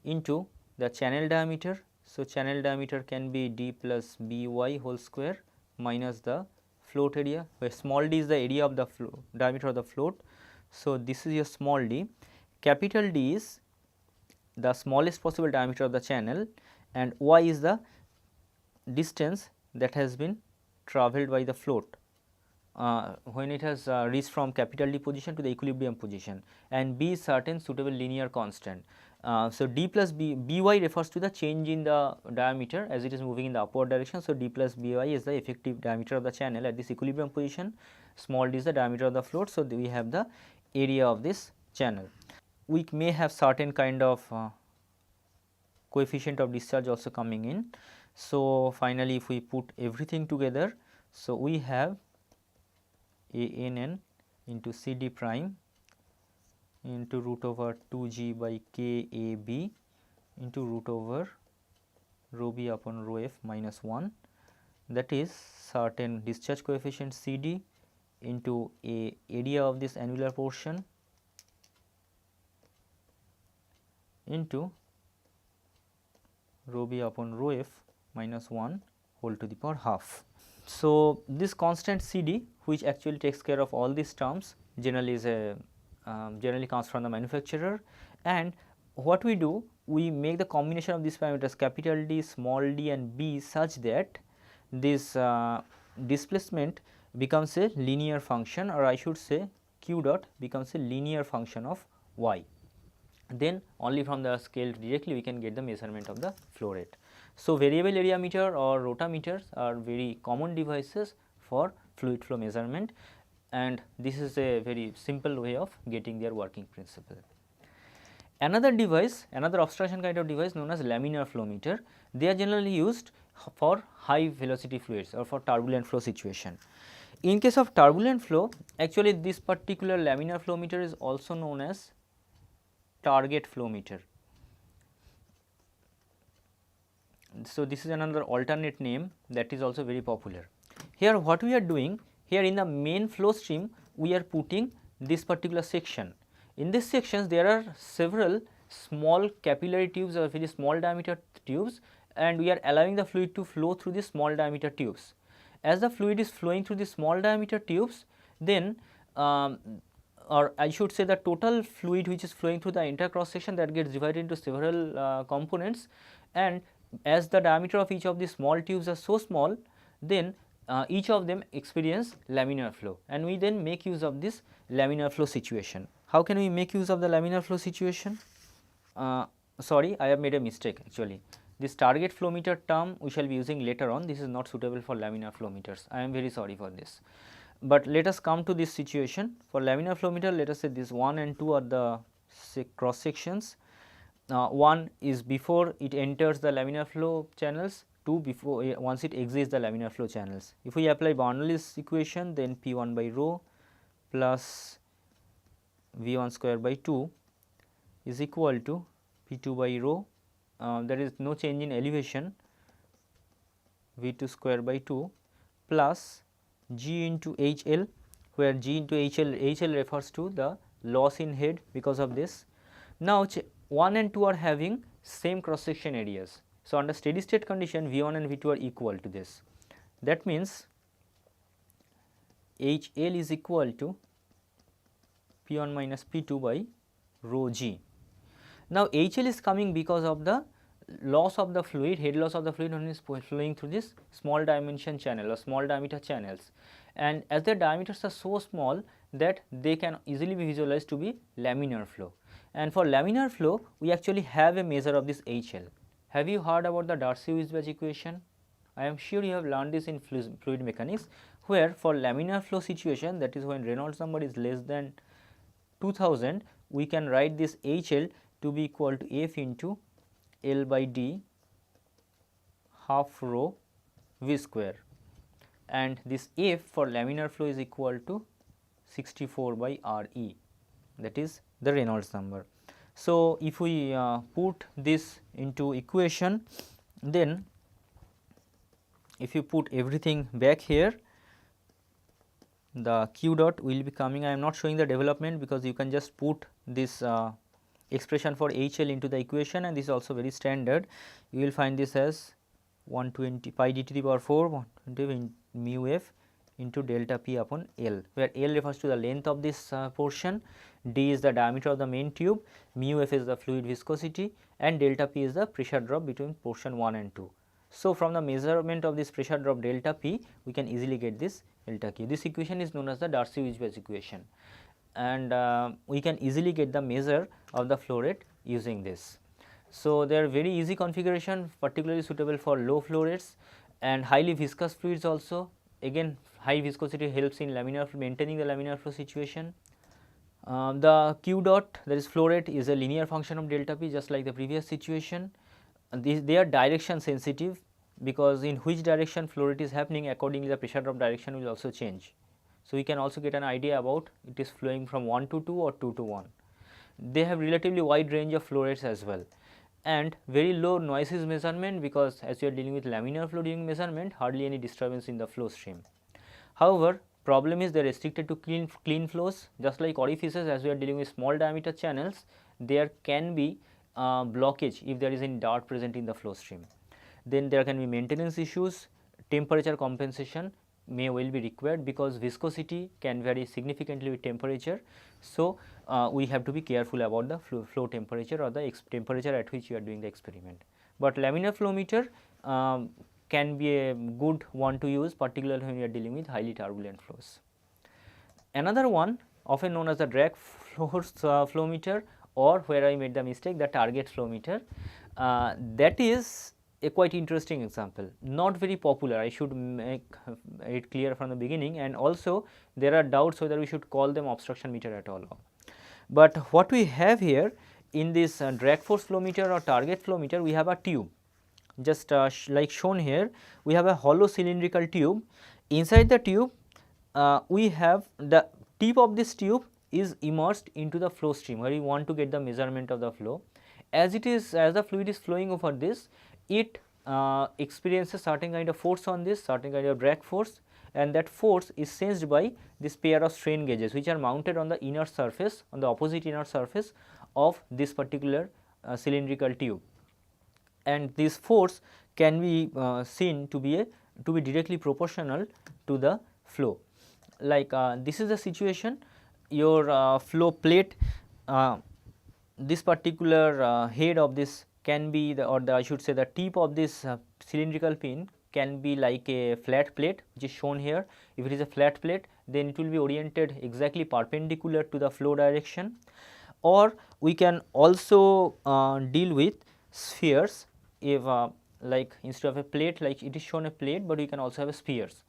into the channel diameter. So, channel diameter can be d plus by whole square minus the float area, where small d is the area of the diameter of the float. So, this is your small d. Capital D is the smallest possible diameter of the channel, and y is the distance that has been travelled by the float when it has reached from capital D position to the equilibrium position, and b is certain suitable linear constant. So, d plus by refers to the change in the diameter as it is moving in the upward direction. So, d plus by is the effective diameter of the channel at this equilibrium position, small d is the diameter of the float. So, we have the area of this channel. We may have certain kind of coefficient of discharge also coming in. So, finally, if we put everything together, so we have ANN into CD prime into root over 2G by KAB into root over rho B upon rho F minus 1, that is certain discharge coefficient CD into a area of this annular portion into rho B upon rho F minus 1 whole to the power half. So, this constant CD, which actually takes care of all these terms, generally is a generally comes from the manufacturer, and what we do, we make the combination of these parameters capital D, small d and b such that this displacement becomes a linear function, or I should say q dot becomes a linear function of y. Then only from the scale directly we can get the measurement of the flow rate. So, variable area meter or rotameters are very common devices for fluid flow measurement, and this is a very simple way of getting their working principle. Another device, another obstruction kind of device known as laminar flow meter, they are generally used for high velocity fluids or for turbulent flow situation. In case of turbulent flow, actually this particular laminar flow meter is also known as target flow meter. So, this is another alternate name that is also very popular. Here what we are doing, here in the main flow stream we are putting this particular section. In this sections there are several small capillary tubes or very small diameter tubes, and we are allowing the fluid to flow through the small diameter tubes. As the fluid is flowing through the small diameter tubes, then or I should say the total fluid which is flowing through the entire cross section, that gets divided into several components, and as the diameter of each of these small tubes are so small, then each of them experience laminar flow, and we then make use of this laminar flow situation. How can we make use of the laminar flow situation? Sorry, I have made a mistake actually. This target flow meter term we shall be using later on. This is not suitable for laminar flow meters. I am very sorry for this. But let us come to this situation. For laminar flow meter, let us say this 1 and 2 are the cross sections. 1 is before it enters the laminar flow channels, 2 before once it exits the laminar flow channels. If we apply Bernoulli's equation, then P1 by rho plus V1 square by 2 is equal to P2 by rho, there is no change in elevation, V2 square by 2 plus G into HL, where G into HL refers to the loss in head because of this. Now, 1 and 2 are having same cross section areas. So, under steady state condition V1 and V2 are equal to this. That means HL is equal to P1 minus P2 by rho g. Now, HL is coming because of the loss of the fluid, head loss of the fluid when it is flowing through this small dimension channel or small diameter channels, and as their diameters are so small that they can easily be visualized to be laminar flow. And for laminar flow, we actually have a measure of this HL. Have you heard about the Darcy-Weisbach equation? I am sure you have learned this in fluid mechanics, where for laminar flow situation, that is when Reynolds number is less than 2000, we can write this HL to be equal to F into L by D half rho V square, and this F for laminar flow is equal to 64 by RE, that is the Reynolds number. So, if we put this into equation, then if you put everything back here, the Q dot will be coming. I am not showing the development because you can just put this expression for HL into the equation, and this is also very standard. You will find this as 120 pi d to the power 4 120 mu f into delta p upon L, where L refers to the length of this portion, D is the diameter of the main tube, mu f is the fluid viscosity, and delta p is the pressure drop between portion 1 and 2. So, from the measurement of this pressure drop delta p, we can easily get this delta Q. This equation is known as the Darcy-Weisbach equation, and we can easily get the measure of the flow rate using this. So, they are very easy configuration, particularly suitable for low flow rates and highly viscous fluids also. Again, high viscosity helps in maintaining the laminar flow situation. The Q dot, that is flow rate, is a linear function of delta p, just like the previous situation. They are direction sensitive, because in which direction flow rate is happening, accordingly the pressure drop direction will also change. So, we can also get an idea about it is flowing from 1 to 2 or 2 to 1. They have relatively wide range of flow rates as well, and very low noises measurement, because as we are dealing with laminar flow during measurement, hardly any disturbance in the flow stream. However, problem is they are restricted to clean flows, just like orifices. As we are dealing with small diameter channels, there can be blockage if there is any dirt present in the flow stream. Then there can be maintenance issues, temperature compensation may well be required, because viscosity can vary significantly with temperature. So, we have to be careful about the flow temperature or the temperature at which you are doing the experiment. But laminar flow meter can be a good one to use, particularly when you are dealing with highly turbulent flows. Another one, often known as the drag force flow meter, or where I made the mistake, the target flow meter, that is a quite interesting example, not very popular. I should make it clear from the beginning, and also there are doubts whether we should call them obstruction meter at all. But what we have here in this drag force flow meter or target flow meter, we have a tube, just like shown here. We have a hollow cylindrical tube. Inside the tube, we have the tip of this tube is immersed into the flow stream, where we want to get the measurement of the flow. As the fluid is flowing over this, it experiences certain kind of force on this, certain kind of drag force, and that force is sensed by this pair of strain gauges, which are mounted on the inner surface, on the opposite inner surface of this particular cylindrical tube, and this force can be seen to be directly proportional to the flow. Like this is the situation, your flow plate, this particular head of this can be I should say the tip of this cylindrical pin can be like a flat plate, which is shown here. If it is a flat plate, then it will be oriented exactly perpendicular to the flow direction. Or we can also deal with spheres, if like instead of a plate, like it is shown a plate, but we can also have a spheres,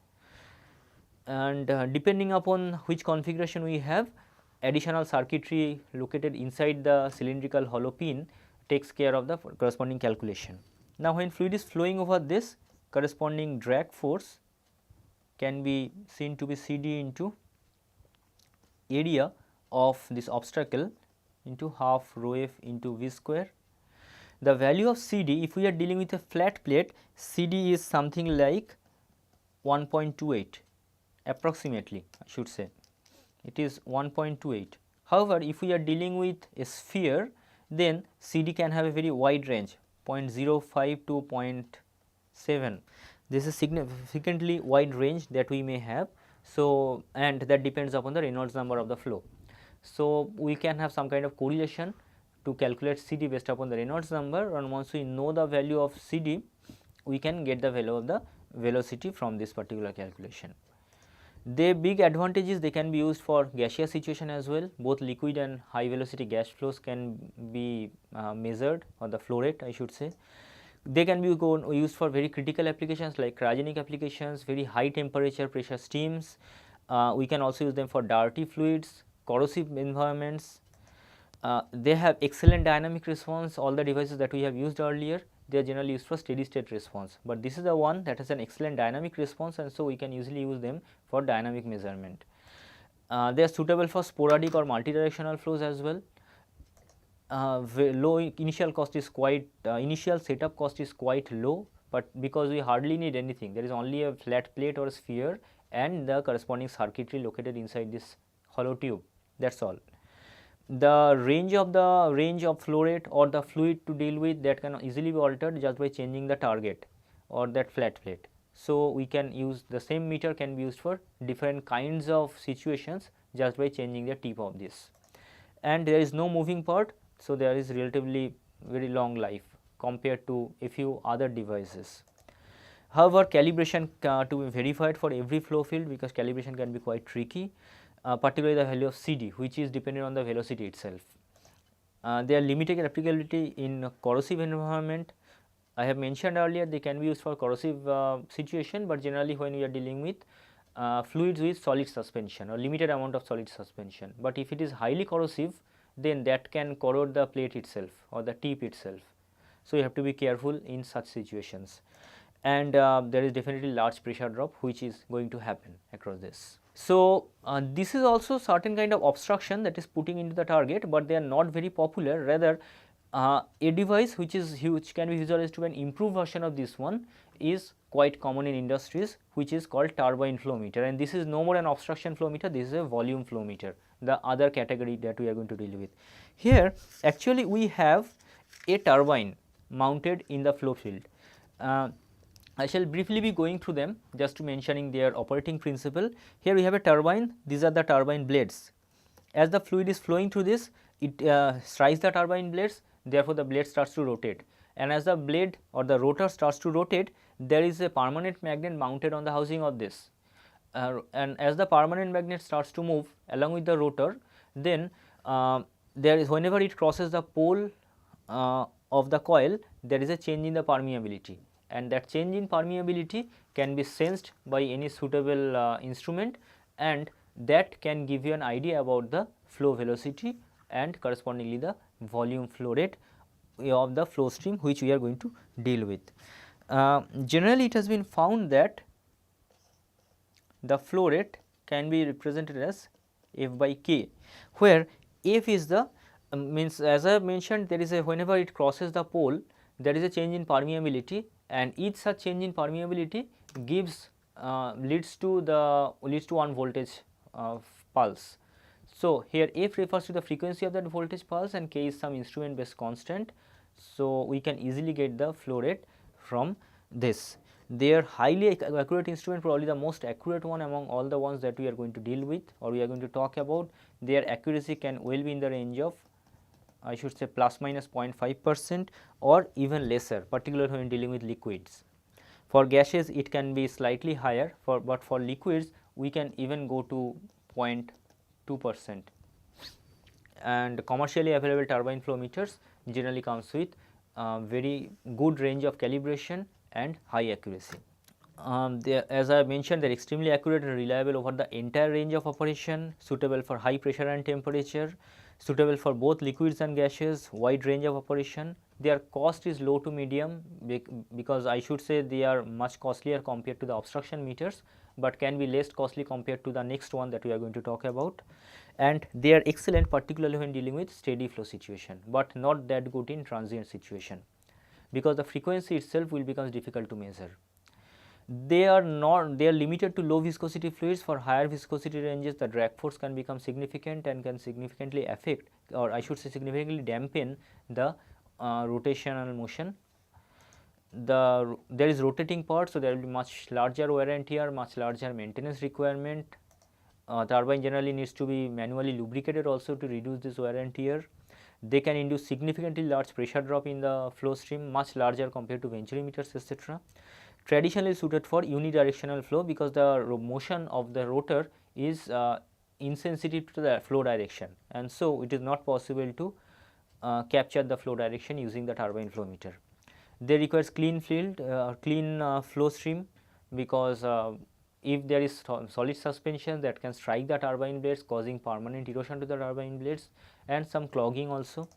and depending upon which configuration we have, additional circuitry located inside the cylindrical hollow pin takes care of the corresponding calculation. Now, when fluid is flowing over this, corresponding drag force can be seen to be CD into area of this obstacle into half rho f into V square. The value of CD, if we are dealing with a flat plate, CD is something like 1.28 approximately, I should say, it is 1.28. However, if we are dealing with a sphere, then CD can have a very wide range, 0.05 to 0.7. This is significantly wide range that we may have So, and that depends upon the Reynolds number of the flow. So, we can have some kind of correlation to calculate CD based upon the Reynolds number, and once we know the value of CD, we can get the value of the velocity from this particular calculation. The big advantage is they can be used for gaseous situation as well. Both liquid and high velocity gas flows can be measured, or the flow rate I should say. They can be used for very critical applications like cryogenic applications, very high temperature pressure steams. We can also use them for dirty fluids, corrosive environments. They have excellent dynamic response. All the devices that we have used earlier, they are generally used for steady state response, but this is the one that has an excellent dynamic response, and so we can usually use them for dynamic measurement. They are suitable for sporadic or multidirectional flows as well. Low initial cost is quite initial setup cost is quite low, but because we hardly need anything, there is only a flat plate or a sphere and the corresponding circuitry located inside this hollow tube, that is all. The range of flow rate or the fluid to deal with, that can easily be altered just by changing the target or that flat plate. So, we can use the same meter can be used for different kinds of situations just by changing the tip of this, and there is no moving part. So, there is relatively very long life compared to a few other devices. However, calibration to be verified for every flow field, because calibration can be quite tricky, particularly the value of CD, which is dependent on the velocity itself. They are limited applicability in corrosive environment. I have mentioned earlier they can be used for corrosive situation, but generally when we are dealing with fluids with solid suspension or limited amount of solid suspension. But if it is highly corrosive, then that can corrode the plate itself or the tip itself. So, you have to be careful in such situations, and there is definitely large pressure drop which is going to happen across this. So, this is also certain kind of obstruction that is putting into the target, but they are not very popular. Rather, a device which can be visualized to be an improved version of this one is quite common in industries, which is called turbine flow meter, and this is no more an obstruction flow meter, this is a volume flow meter, the other category that we are going to deal with. Here actually we have a turbine mounted in the flow field. I shall briefly be going through them just to mentioning their operating principle. Here we have a turbine, these are the turbine blades. As the fluid is flowing through this, it strikes the turbine blades, therefore the blade starts to rotate, and as the blade or the rotor starts to rotate, there is a permanent magnet mounted on the housing of this, and as the permanent magnet starts to move along with the rotor, then there is, whenever it crosses the pole of the coil, there is a change in the permeability, and that change in permeability can be sensed by any suitable instrument, and that can give you an idea about the flow velocity and correspondingly the volume flow rate of the flow stream which we are going to deal with. Generally it has been found that the flow rate can be represented as F by K, where F is the means, as I have mentioned, there is a, whenever it crosses the pole, there is a change in permeability, and each such change in permeability gives leads to one voltage pulse. So, here F refers to the frequency of that voltage pulse and K is some instrument based constant. So, we can easily get the flow rate from this. They are highly accurate instrument, probably the most accurate one among all the ones that we are going to deal with or we are going to talk about. Their accuracy can well be in the range of, I should say, plus minus 0.5% or even lesser, particularly when dealing with liquids. For gases it can be slightly higher, but for liquids we can even go to 0.2%, and commercially available turbine flow meters generally comes with very good range of calibration and high accuracy. As I mentioned, they are extremely accurate and reliable over the entire range of operation, suitable for high pressure and temperature, suitable for both liquids and gases, wide range of operation. Their cost is low to medium, because I should say they are much costlier compared to the obstruction meters, but can be less costly compared to the next one that we are going to talk about, and they are excellent particularly when dealing with steady flow situation, but not that good in transient situation, because the frequency itself will become difficult to measure. They are limited to low viscosity fluids. For higher viscosity ranges, the drag force can become significant and can significantly affect, or I should say significantly dampen the rotational motion. there is rotating part, so there will be much larger wear and tear, much larger maintenance requirement. Turbine generally needs to be manually lubricated also to reduce this wear and tear. They can induce significantly large pressure drop in the flow stream, much larger compared to venturimeters, etc. Traditionally suited for unidirectional flow because the motion of the rotor is insensitive to the flow direction, and so it is not possible to capture the flow direction using the turbine flow meter. They requires clean field, clean flow stream, because if there is solid suspension that can strike the turbine blades, causing permanent erosion to the turbine blades and some clogging also.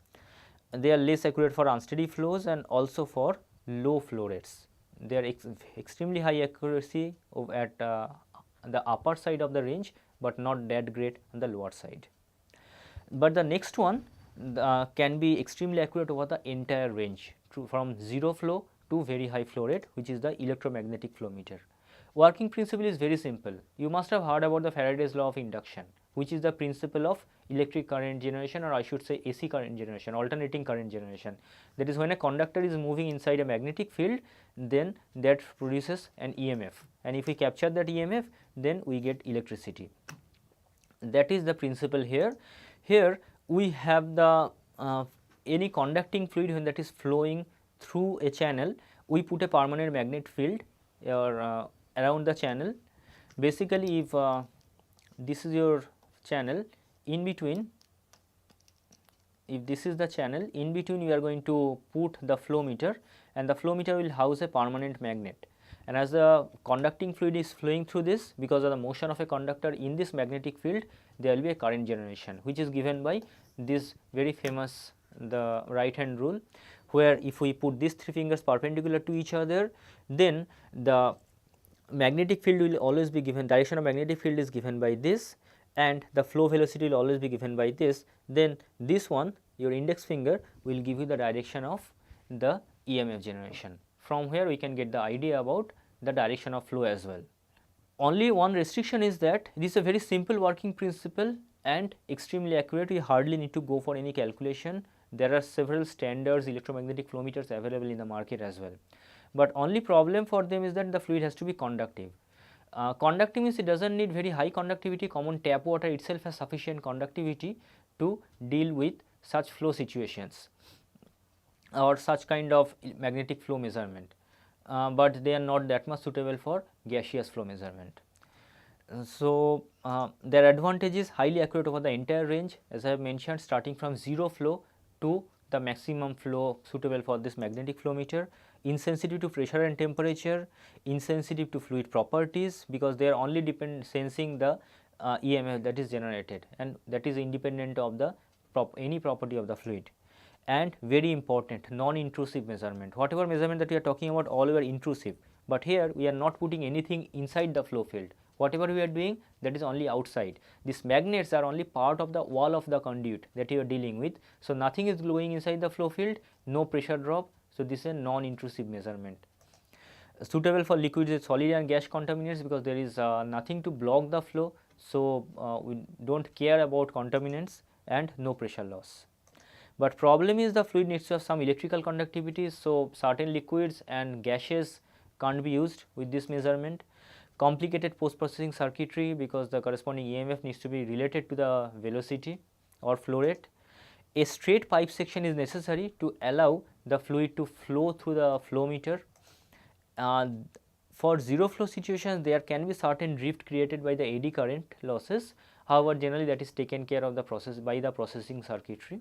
They are less accurate for unsteady flows and also for low flow rates. They are extremely high accuracy at the upper side of the range, but not that great on the lower side. But the next one can be extremely accurate over the entire range, from zero flow to very high flow rate, which is the electromagnetic flow meter. Working principle is very simple. You must have heard about the Faraday's law of induction, which is the principle of electric current generation, or I should say AC current generation, alternating current generation. That is, when a conductor is moving inside a magnetic field, then that produces an EMF, and if we capture that EMF, then we get electricity. That is the principle here. Here we have the any conducting fluid, when that is flowing through a channel, we put a permanent magnet field or around the channel. Basically, if this is your channel, in between, if this is the channel, in between we are going to put the flow meter, and the flow meter will house a permanent magnet. And as the conducting fluid is flowing through this, because of the motion of a conductor in this magnetic field, there will be a current generation, which is given by this very famous the right hand rule, where if we put these three fingers perpendicular to each other, then the magnetic field will always be given, direction of magnetic field is given by this, and the flow velocity will always be given by this. Then this one, your index finger, will give you the direction of the EMF generation. From where we can get the idea about the direction of flow as well. Only one restriction is that this is a very simple working principle and extremely accurate. We hardly need to go for any calculation. There are several standards electromagnetic flow meters available in the market as well. But only problem for them is that the fluid has to be conductive. Conductive means it does not need very high conductivity. Common tap water itself has sufficient conductivity to deal with such flow situations or such kind of magnetic flow measurement, but they are not that much suitable for gaseous flow measurement. So, their advantage is highly accurate over the entire range, as I have mentioned, starting from zero flow to the maximum flow suitable for this magnetic flow meter, insensitive to pressure and temperature, insensitive to fluid properties, because they are only sensing the EMF that is generated, and that is independent of the any property of the fluid. And very important, non-intrusive measurement. Whatever measurement that we are talking about, all were intrusive, but here we are not putting anything inside the flow field. Whatever we are doing, that is only outside. These magnets are only part of the wall of the conduit that you are dealing with. So, nothing is going inside the flow field, no pressure drop. So, this is a non-intrusive measurement. Suitable for liquids, solid and gas contaminants, because there is nothing to block the flow. So, we do not care about contaminants, and no pressure loss. But problem is the fluid needs to have some electrical conductivity. So, certain liquids and gases can't be used with this measurement. Complicated post processing circuitry, because the corresponding EMF needs to be related to the velocity or flow rate. A straight pipe section is necessary to allow the fluid to flow through the flow meter. For zero flow situations, there can be certain drift created by the eddy current losses. However, generally that is taken care of the process by the processing circuitry,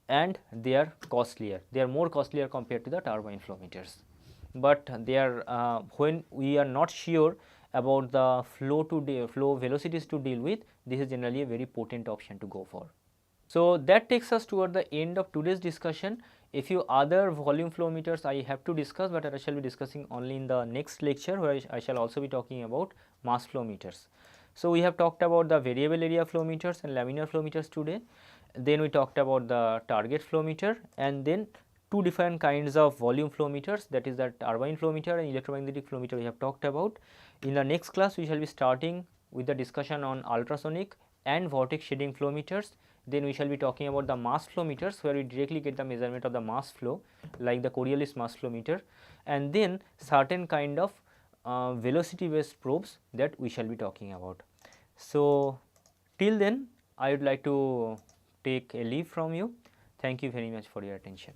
and they are costlier. They are more costlier compared to the turbine flow meters. But they are when we are not sure about the flow velocities to deal with, this is generally a very potent option to go for. So, that takes us toward the end of today's discussion. A few other volume flow meters I have to discuss, but I shall be discussing only in the next lecture, where I shall also be talking about mass flow meters. So, we have talked about the variable area flow meters and laminar flow meters today. Then we talked about the target flow meter, and then two different kinds of volume flow meters, that is the turbine flow meter and electromagnetic flow meter we have talked about. In the next class, we shall be starting with the discussion on ultrasonic and vortex shading flow meters. then we shall be talking about the mass flow meters, where we directly get the measurement of the mass flow like the Coriolis mass flow meter, and then certain kind of velocity based probes that we shall be talking about. So, till then I would like to take a leave from you. Thank you very much for your attention.